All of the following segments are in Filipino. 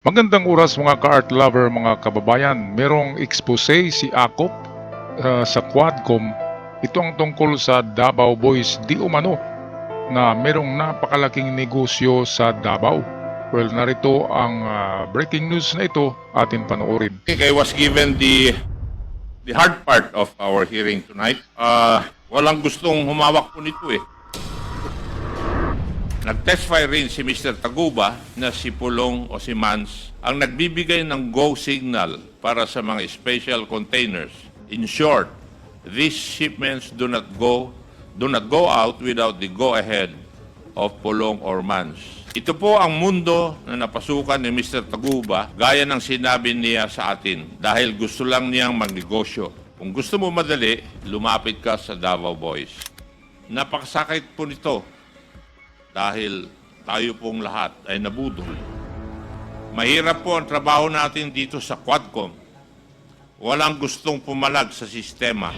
Magandang oras mga ka-art lover mga kababayan. Merong expose si Akop sa Quadcom. Ito ang tungkol sa Davao Boys di umano na merong napakalaking negosyo sa Davao. Well, narito ang breaking news na ito atin panoorin. I think I was given the hard part of our hearing tonight. Walang gustong humawak po nito eh. Nag-testify rin si Mr. Taguba na si Pulong o si Mans ang nagbibigay ng go signal para sa mga special containers. In short, these shipments do not go out without the go-ahead of Pulong or Mans. Ito po ang mundo na napasukan ni Mr. Taguba gaya ng sinabi niya sa atin dahil gusto lang niyang magnegosyo. Kung gusto mo madali, lumapit ka sa Davao Boys. Napakasakit po nito dahil tayo pong lahat ay nabudol. Mahirap po ang trabaho natin dito sa Quadcom. Walang gustong pumalag sa sistema.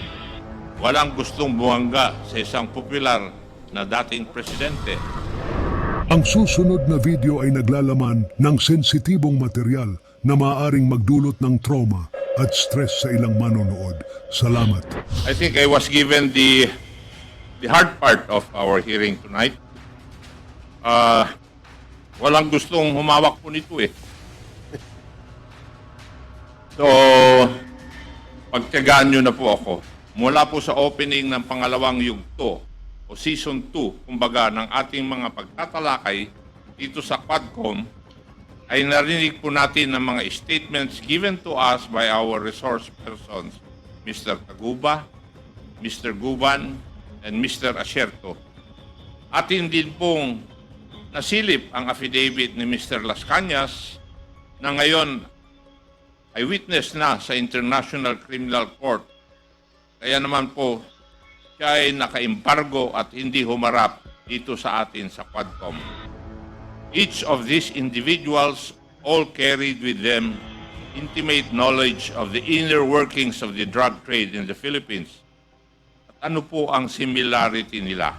Walang gustong buwangga sa isang popular na dating presidente. Ang susunod na video ay naglalaman ng sensitibong material na maaaring magdulot ng trauma at stress sa ilang manonood. Salamat. I think I was given the hard part of our hearing tonight. Walang gustong humawak po nito eh. So, pagtiyagaan nyo na po ako. Mula po sa opening ng pangalawang yugto o season 2, kumbaga ng ating mga pagtatalakay dito sa Quadcom, ay narinig po natin ng mga statements given to us by our resource persons, Mr. Taguba, Mr. Guban, and Mr. Asierto. Atin din pong nasilip ang affidavit ni Mr. Las Cañas na ngayon ay witness na sa International Criminal Court. Kaya naman po, siya ay naka-embargo at hindi humarap dito sa atin sa Quadcom. Each of these individuals all carried with them intimate knowledge of the inner workings of the drug trade in the Philippines. At ano po ang similarity nila?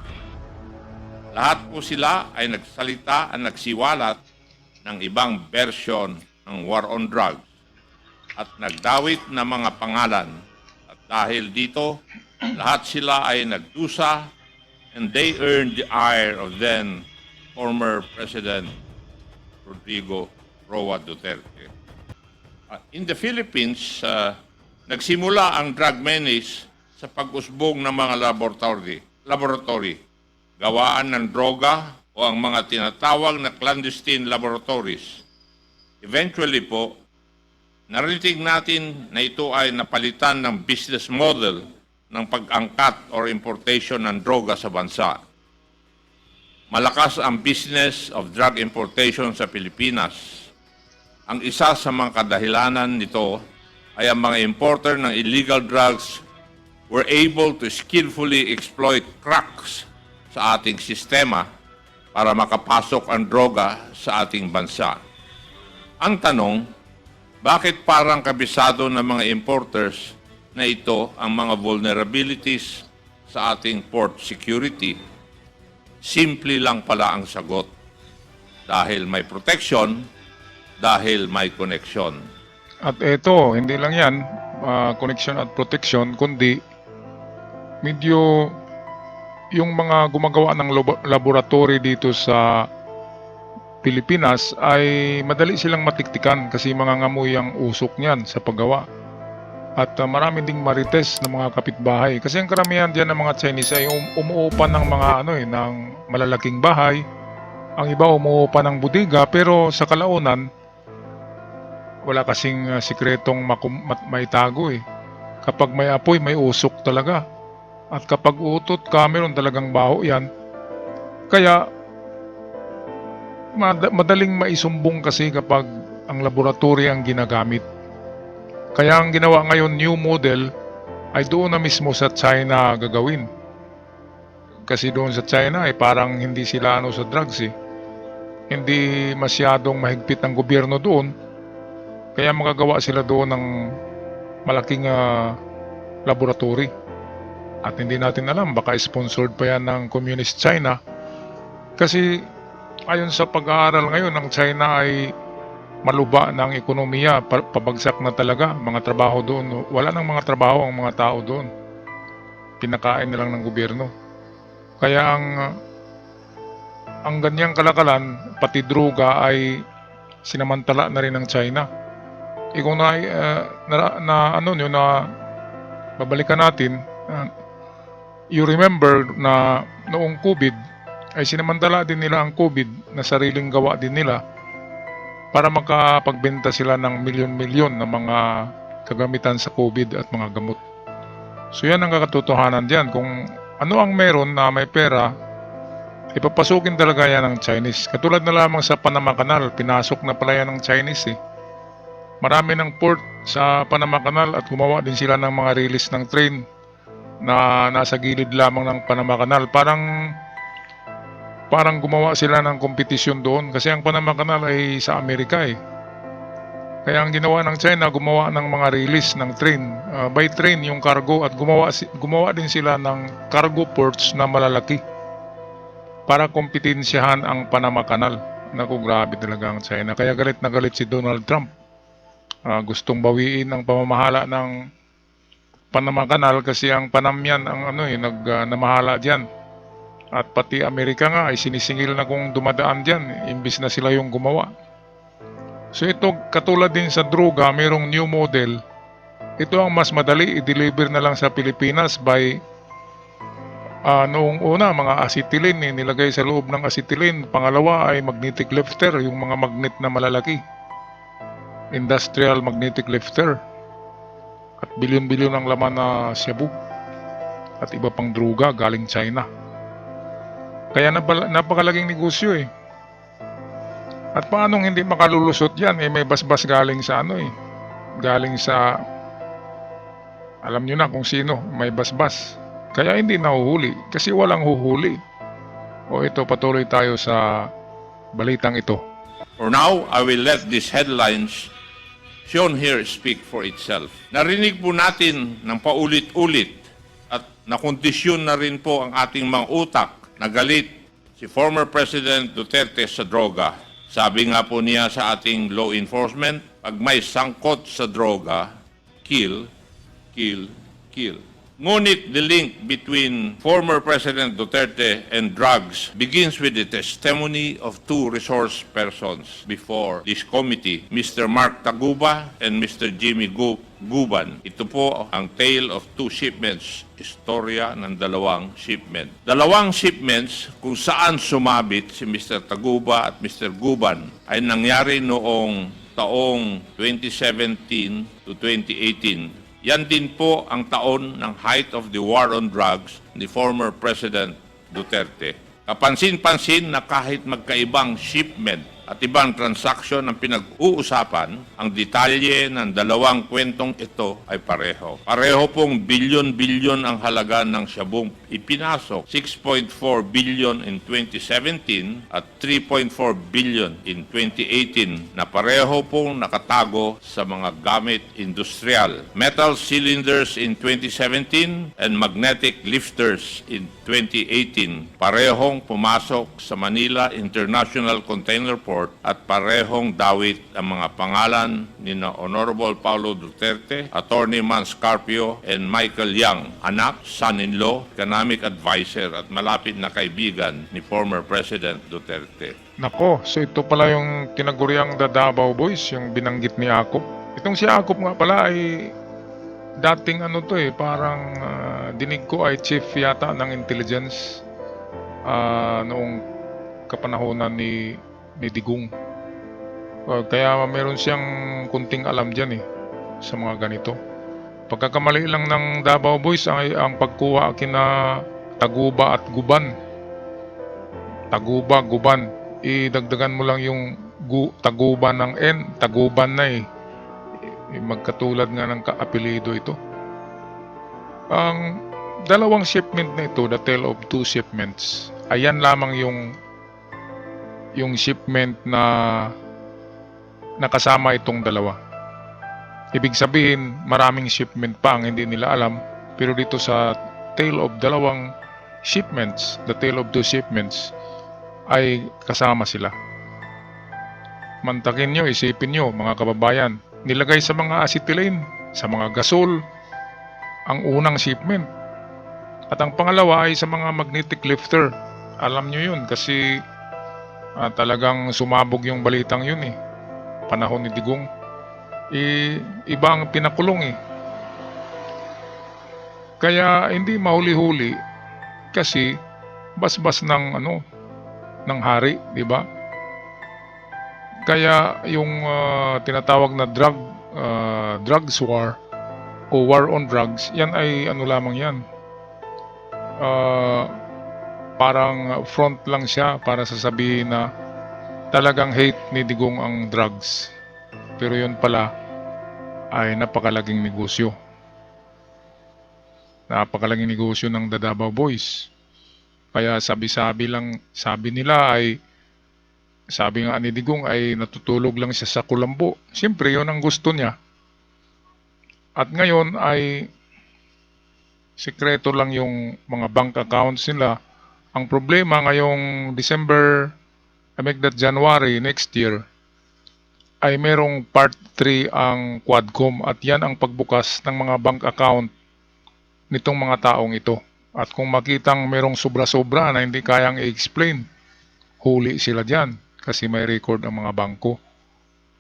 Lahat po sila ay nagsalita at nagsiwalat ng ibang version ng war on drugs at nagdawit ng mga pangalan. At dahil dito, lahat sila ay nagdusa and they earned the ire of then former President Rodrigo Roa Duterte. In the Philippines, nagsimula ang drug menace sa pag-usbong ng mga laboratory. Gawaan ng droga o ang mga tinatawag na clandestine laboratories. Eventually po, narinig natin na ito ay napalitan ng business model ng pag-angkat or importation ng droga sa bansa. Malakas ang business of drug importation sa Pilipinas. Ang isa sa mga kadahilanan nito ay ang mga importer ng illegal drugs were able to skillfully exploit cracks sa ating sistema para makapasok ang droga sa ating bansa. Ang tanong, bakit parang kabisado ng mga importers na ito ang mga vulnerabilities sa ating port security? Simple lang pala ang sagot. Dahil may protection, dahil may connection. At ito, hindi lang yan, connection at protection, kundi medyo yung mga gumagawa ng laboratory dito sa Pilipinas ay madali silang matiktikan kasi mga ngamoy ang usok niyan sa paggawa. At marami ding marites ng mga kapitbahay. Kasi ang karamihan diyan ng mga Chinese ay umuupan ng mga ng malalaking bahay. Ang iba umuupan ng budiga pero sa kalaunan wala kasing sikretong maitago eh. Kapag may apoy, may usok talaga. At kapag utot ka, meron talagang baho yan. Kaya, madaling maisumbong kasi kapag ang laboratory ang ginagamit. Kaya ang ginawa ngayon, new model, ay doon na mismo sa China gagawin. Kasi doon sa China ay parang hindi sila sa drugs eh. Hindi masyadong mahigpit ang gobyerno doon. Kaya magagawa sila doon ng malaking laboratory. At hindi natin alam, baka sponsored pa yan ng Communist China. Kasi ayon sa pag-aaral ngayon, ang China ay maluba ng ekonomiya, pabagsak na talaga mga trabaho doon. Wala nang mga trabaho ang mga tao doon. Pinakain na lang ng gobyerno. Kaya ang ganyang kalakalan, pati droga ay sinamantala na rin ng China. Kung babalikan natin, you remember na noong COVID ay sinamantala din nila ang COVID na sariling gawa din nila para makapagbenta sila ng milyon-milyon na mga kagamitan sa COVID at mga gamot. So yan ang katotohanan diyan. Kung ano ang meron na may pera, ipapasukin talaga yan ng Chinese. Katulad na lamang sa Panama Canal, pinasok na pala yan ng Chinese eh. Marami ng port sa Panama Canal at gumawa din sila ng mga release ng train na nasa gilid lamang ng Panama Canal. Parang gumawa sila ng kompetisyon doon kasi ang Panama Canal ay sa Amerika eh. Kaya ang ginawa ng China, gumawa ng mga release ng train. By train yung cargo at gumawa din sila ng cargo ports na malalaki para kompetensyahan ang Panama Canal. Naku, grabe talaga ang China. Kaya galit na galit si Donald Trump. Gustong bawiin ang pamamahala ng Panama Canal kasi ang Panamyan ang namahala diyan. At pati Amerika nga ay sinisingil na kung dumadaan diyan imbis na sila yung gumawa. So ito, katulad din sa droga, mayroong new model. Ito ang mas madali i-deliver na lang sa Pilipinas by noong una mga acetylene, nilagay sa loob ng acetylene. Pangalawa ay magnetic lifter, yung mga magnet na malalaki. Industrial magnetic lifter. At bilyon-bilyon ang laman na shabu at iba pang droga galing China. Kaya napakalaging negosyo eh. At paanong hindi makalulusot yan? May basbas galing sa galing sa, alam nyo na kung sino, may basbas. Kaya hindi nahuhuli kasi walang huhuli. O ito, patuloy tayo sa balitang ito. For now, I will let these headlines shown here speak for itself. Narinig po natin ng paulit-ulit at nakondisyon na rin po ang ating mga utak na galit si former President Duterte sa droga. Sabi nga po niya sa ating law enforcement, pag may sangkot sa droga, kill, kill, kill. Ngunit the link between former President Duterte and drugs begins with the testimony of two resource persons before this committee, Mr. Mark Taguba and Mr. Jimmy Guban. Ito po ang tale of two shipments, istorya ng dalawang shipment. Dalawang shipments kung saan sumabit si Mr. Taguba at Mr. Guban ay nangyari noong taong 2017 to 2018. Yan din po ang taon ng height of the war on drugs ni former President Duterte. Kapansin-pansin na kahit magkaibang shipment at ibang transaksyon ang pinag-uusapan, ang detalye ng dalawang kwentong ito ay pareho. Pareho pong bilyon-bilyon ang halaga ng shabong ipinasok, 6.4 billion in 2017 at 3.4 billion in 2018 na pareho pong nakatago sa mga gamit industrial. Metal cylinders in 2017 and magnetic lifters in 2018. Parehong pumasok sa Manila International Container Port at parehong dawit ang mga pangalan ni Honorable Paulo Duterte, Attorney Mans Carpio, and Michael Yang, anak, son-in-law, economic advisor at malapit na kaibigan ni former President Duterte. Nako, so ito pala yung tinaguriang The Davao Boys, yung binanggit ni Akop. Itong si Akop nga pala ay dating parang dinig ko ay chief yata ng intelligence noong kapanahonan ni Digong. Kaya meron siyang kunting alam dyan sa mga ganito. Pagkakamali lang ng Davao Boys ang pagkuha kina Taguba at Guban. Taguba, Guban. Idagdagan mo lang yung Taguba ng N, Taguban na magkatulad nga ng kaapelido ito. Ang dalawang shipment na ito, the tale of two shipments, ayan lamang yung shipment na nakasama itong dalawa. Ibig sabihin, maraming shipment pa ang hindi nila alam, pero dito sa tale of dalawang shipments, the tale of two shipments, ay kasama sila. mantakin nyo, isipin nyo mga kababayan, nilagay sa mga acetylene, sa mga gasol, ang unang shipment. At ang pangalawa ay sa mga magnetic lifter. Alam nyo yun kasi talagang sumabog yung balitang yun eh. Panahon ni Digong. Iba ang pinakulong eh. Kaya hindi mahuli-huli kasi basbas ng ng hari, di ba? Kaya yung tinatawag na drugs war o war on drugs, yan ay lamang yan. Parang front lang siya para sasabihin na talagang hate ni Digong ang drugs. Pero yun pala ay napakalaging negosyo. Napakalaging negosyo ng The Davao Boys. Kaya sabi-sabi lang, sabi nila ay, sabi nga ni Digong ay natutulog lang siya sa kulambo. Siyempre yun ang gusto niya. At ngayon ay sikreto lang yung mga bank accounts nila. Ang problema ngayong January next year ay merong part 3 ang Quadcom at yan ang pagbukas ng mga bank account nitong mga taong ito. At kung makitang merong sobra-sobra na hindi kayang i-explain, huli sila dyan kasi may record ang mga bangko.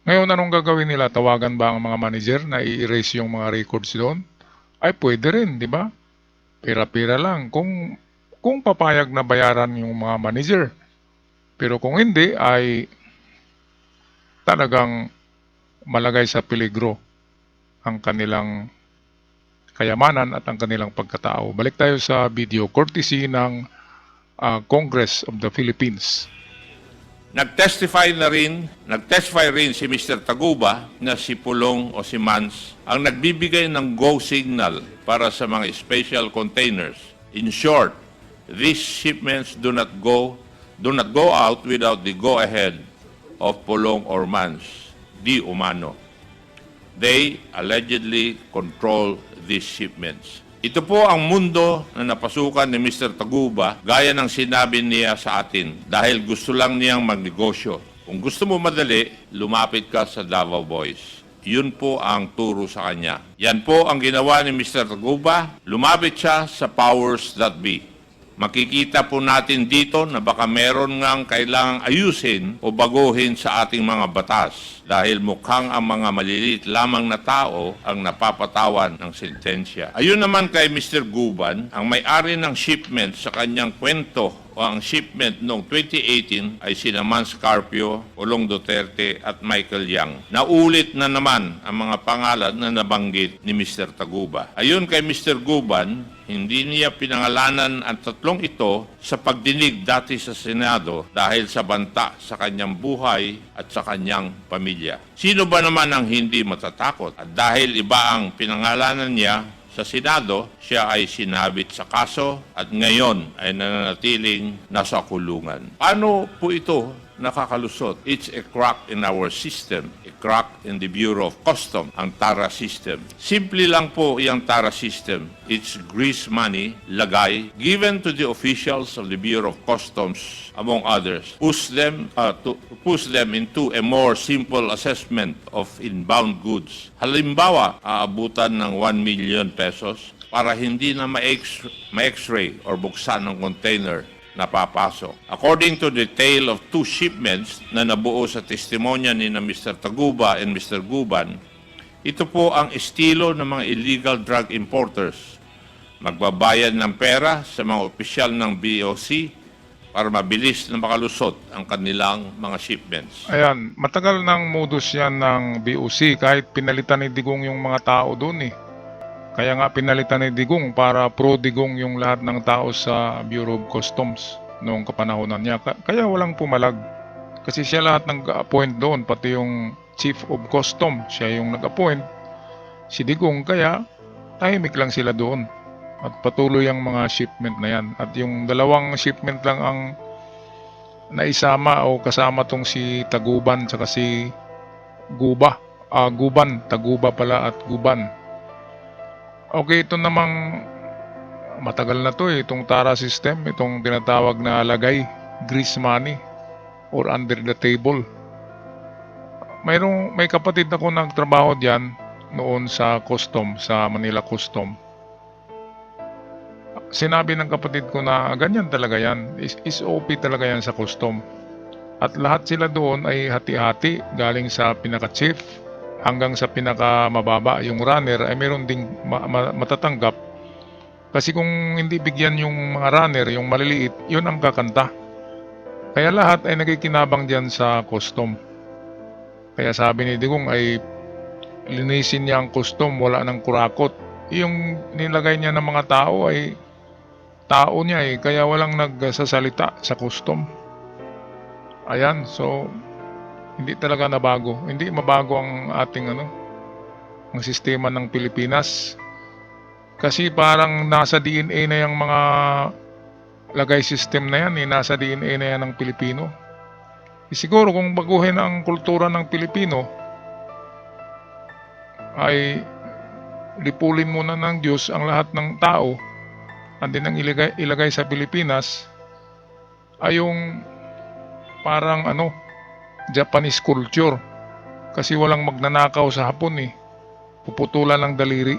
Ngayon, anong gagawin nila? Tawagan ba ang mga manager na i-erase yung mga records doon? Ay pwede rin, di ba? Pira-pira lang kung papayag na bayaran yung mga manager. Pero kung hindi ay talagang malagay sa peligro ang kanilang kayamanan at ang kanilang pagkatao. Balik tayo sa video courtesy ng Congress of the Philippines. Nag-testify rin si Mr. Taguba na si Pulong o si Mans ang nagbibigay ng go signal para sa mga special containers. In short, these shipments do not go out without the go-ahead of Pulong or Mans, di umano. They allegedly control these shipments. Ito po ang mundo na napasukan ni Mr. Taguba gaya ng sinabi niya sa atin dahil gusto lang niyang magnegosyo. Kung gusto mo madali, lumapit ka sa Davao Boys. Yun po ang turo sa kanya. Yan po ang ginawa ni Mr. Taguba. Lumapit siya sa powers that be. Makikita po natin dito na baka meron ngang kailangang ayusin o baguhin sa ating mga batas dahil mukhang ang mga maliliit lamang na tao ang napapatawan ng sentensya. Ayun naman kay Mr. Guban, ang may-ari ng shipment sa kanyang kwento o ang shipment noong 2018 ay sina Mans Carpio, Pulong Duterte at Michael Yang. Naulit na naman ang mga pangalan na nabanggit ni Mr. Taguba. Ayun kay Mr. Guban, hindi niya pinangalanan ang tatlong ito sa pagdinig dati sa Senado dahil sa banta sa kanyang buhay at sa kanyang pamilya. Sino ba naman ang hindi matatakot? At dahil iba ang pinangalanan niya sa Senado, siya ay sinabit sa kaso at ngayon ay nananatiling nasa kulungan. Paano po ito nakakalusot? It's a crack in our system, a crack in the Bureau of Customs, ang TARA system. Simple lang po yung TARA system. It's grease money, lagay, given to the officials of the Bureau of Customs, among others, push them into a more simple assessment of inbound goods. Halimbawa, aabutan ng 1 million pesos para hindi na ma-x-ray or buksan ng container na papasok. According to the tale of 2 shipments na nabuo sa testimonya ni na Mr. Taguba and Mr. Guban, ito po ang estilo ng mga illegal drug importers. Magbabayad ng pera sa mga opisyal ng BOC para mabilis na makalusot ang kanilang mga shipments. Ayan, matagal nang modus yan ng BOC kahit pinalitan ni Digong yung mga tao doon eh. Kaya nga pinalitan ni Digong para pro-Digong yung lahat ng tao sa Bureau of Customs noong kapanahonan niya. Kaya walang pumalag. Kasi siya lahat nag-appoint doon, pati yung Chief of Customs, siya yung nag-appoint. Si Digong, kaya tahimik lang sila doon. At patuloy ang mga shipment na yan. At yung 2 shipment lang ang naisama o kasama tong si Taguban tsaka si Guban. Taguba pala at Guban. Okay, ito namang matagal na to itong TARA system, itong tinatawag na lagay, grease money or under the table. may kapatid ako nagtrabaho diyan noon sa custom, sa Manila Custom. Sinabi ng kapatid ko na ganyan talaga yan. Is OP talaga yan sa custom. At lahat sila doon ay hati-hati galing sa pinaka-chief hanggang sa pinaka-mababa. Yung runner ay meron ding matatanggap. Kasi kung hindi bigyan yung mga runner, yung maliliit, yun ang kakanta. Kaya lahat ay nagkikinabang diyan sa custom. Kaya sabi ni Digong ay linisin niya ang custom, wala nang kurakot. Yung nilagay niya ng mga tao ay tao niya kaya walang nagsasalita sa custom. Ayan, so hindi talaga nabago. Hindi mabago ang ating ang sistema ng Pilipinas. Kasi parang nasa DNA na yung mga lagay system na yan, nasa DNA na yan ng Pilipino. Siguro kung baguhin ang kultura ng Pilipino, ay lipulin muna ng Diyos ang lahat ng tao at din ang ilagay sa Pilipinas ay yung parang Japanese culture. Kasi walang magnanakaw sa Hapon puputulan ng daliri.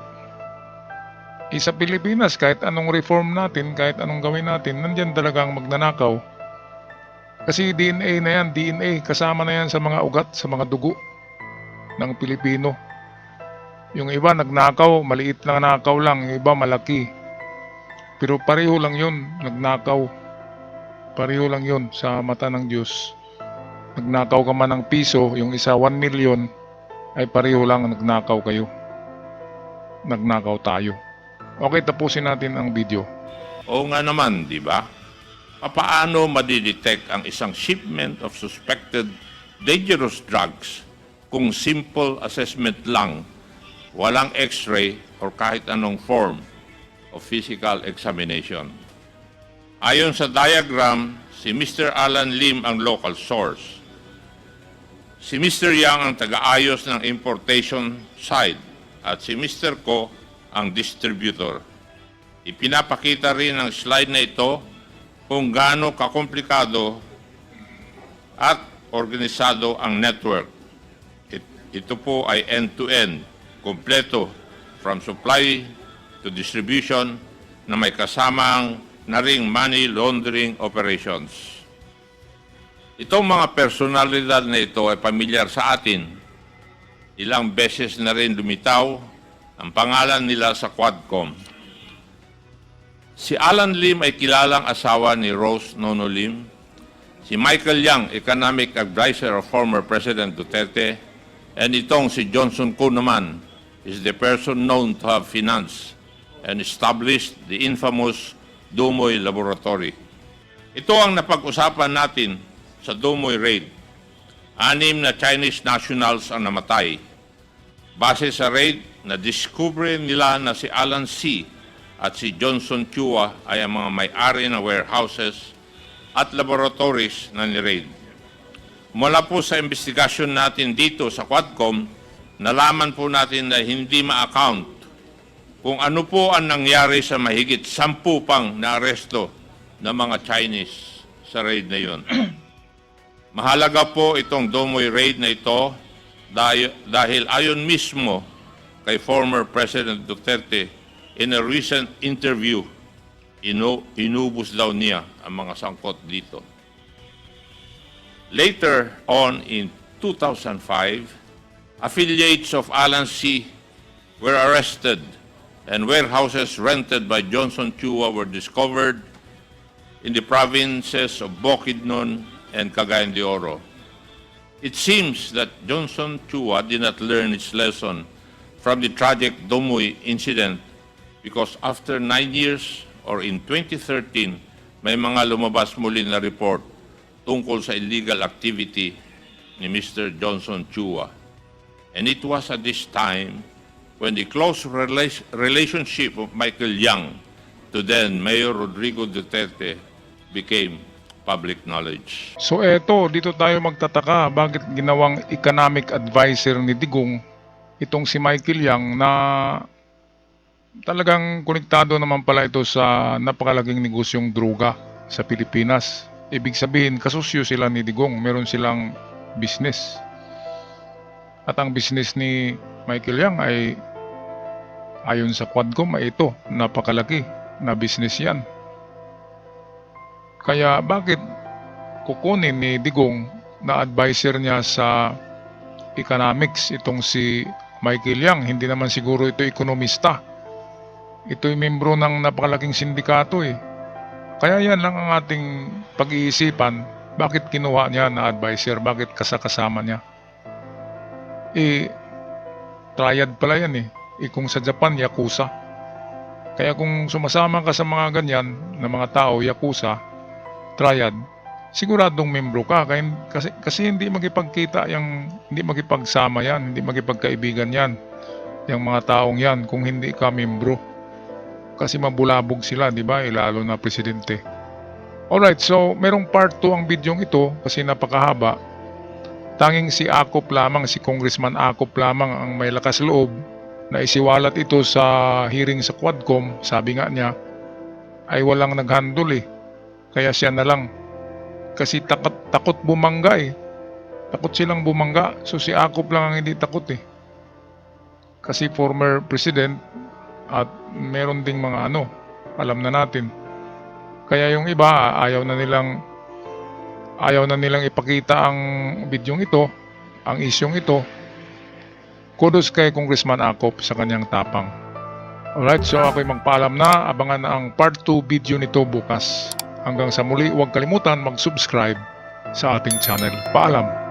Sa Pilipinas, kahit anong reform natin, kahit anong gawin natin, nandyan talagang magnanakaw. Kasi DNA na yan, DNA, kasama na yan sa mga ugat, sa mga dugo ng Pilipino. Yung iba nagnakaw, maliit lang nakaw lang, yung iba malaki. Pero pareho lang yun, nagnakaw. Pareho lang yun sa mata ng Diyos. Nagnakaw ka man ng piso, yung isa 1 million, ay pareho lang nagnakaw kayo. Nagnakaw tayo. Okay, tapusin natin ang video. Oo nga naman, di ba? Paano madidetect ang isang shipment of suspected dangerous drugs kung simple assessment lang, walang x-ray or kahit anong form of physical examination? Ayon sa diagram, si Mr. Alan Lim ang local source. Si Mr. Yang ang taga-ayos ng importation side at si Mr. Ko ang distributor. Ipinapakita rin ng slide na ito kung gaano kakomplikado at organisado ang network. Ito po ay end-to-end, kompleto, from supply to distribution na may kasamang na ring money laundering operations. Itong mga personalidad na ito ay pamilyar sa atin. Ilang beses na rin lumitaw ang pangalan nila sa Quadcom. Si Alan Lim ay kilalang asawa ni Rose Nono Lim. Si Michael Yang, economic advisor of former President Duterte. And itong si Johnson Ko naman is the person known to have financed and established the infamous Dumoy Laboratory. Ito ang napag-usapan natin sa Dumoy Raid. 6 na Chinese nationals ang namatay. Base sa raid, na-discover nila na si Alan C. at si Johnson Chua ay ang mga may-ari ng warehouses at laboratories na ni-raid. Mula po sa investigasyon natin dito sa Quadcom, nalaman po natin na hindi ma-account kung ano po ang nangyari sa mahigit 10 pang na-aresto ng mga Chinese sa raid na yon. Mahalaga po itong Dumoy raid na ito dahil ayon mismo kay former President Duterte, in a recent interview, inubos daw niya ang mga sangkot dito. Later on in 2005, affiliates of Alan C. were arrested and warehouses rented by Johnson Chua were discovered in the provinces of Bukidnon and Cagayan de Oro. It seems that Johnson Chua did not learn its lesson from the tragic Dumoy incident because after 9 years or in 2013, may mga lumabas muli na report tungkol sa illegal activity ni Mr. Johnson Chua. And it was at this time when the close relationship of Michael Yang to then Mayor Rodrigo Duterte became public knowledge. So dito tayo magtataka bakit ginawang economic advisor ni Digong itong si Michael Yang na talagang konektado naman pala ito sa napakalaging negosyong droga sa Pilipinas. Ibig sabihin, kasusyo sila ni Digong, meron silang business. At ang business ni Michael Yang ay ayon sa Quadcom ay ito, napakalaki na business yan. Kaya bakit kukunin ni Digong na advisor niya sa economics itong si Michael Yang? Hindi naman siguro ito ekonomista. Ito'y membro ng napakalaking sindikato eh. Kaya yan lang ang ating pag-iisipan. Bakit kinuha niya na advisor? Bakit kasama niya? Triad pala yan eh. Kung sa Japan, Yakuza. Kaya kung sumasama ka sa mga ganyan na mga tao, Yakuza, Triad, siguradong membro ka. Kasi hindi makipagkita hindi makipagsama yan, hindi makipagkaibigan yan. Yung mga taong yan kung hindi ka membro. Kasi mabulabog sila, di ba? Lalo na presidente. Alright, so merong part 2 ang bidyong ito kasi napakahaba. Tanging si Akop lamang, si Congressman Akop lamang ang may lakas loob na isiwalat ito sa hearing sa Quadcom. Sabi nga niya, ay walang naghandle eh. Kaya siya na lang. Kasi takot bumangga eh. Takot silang bumangga. So si Akop lang ang hindi takot eh. Kasi former president at meron ding mga alam na natin. Kaya yung iba ayaw na nilang ipakita ang bidyong ito, ang isyong ito. Kudos kay Congressman Akop sa kanyang tapang. Alright, so ako'y magpaalam na. Abangan na ang part 2 video nito bukas. Hanggang sa muli, huwag kalimutan mag-subscribe sa ating channel. Paalam!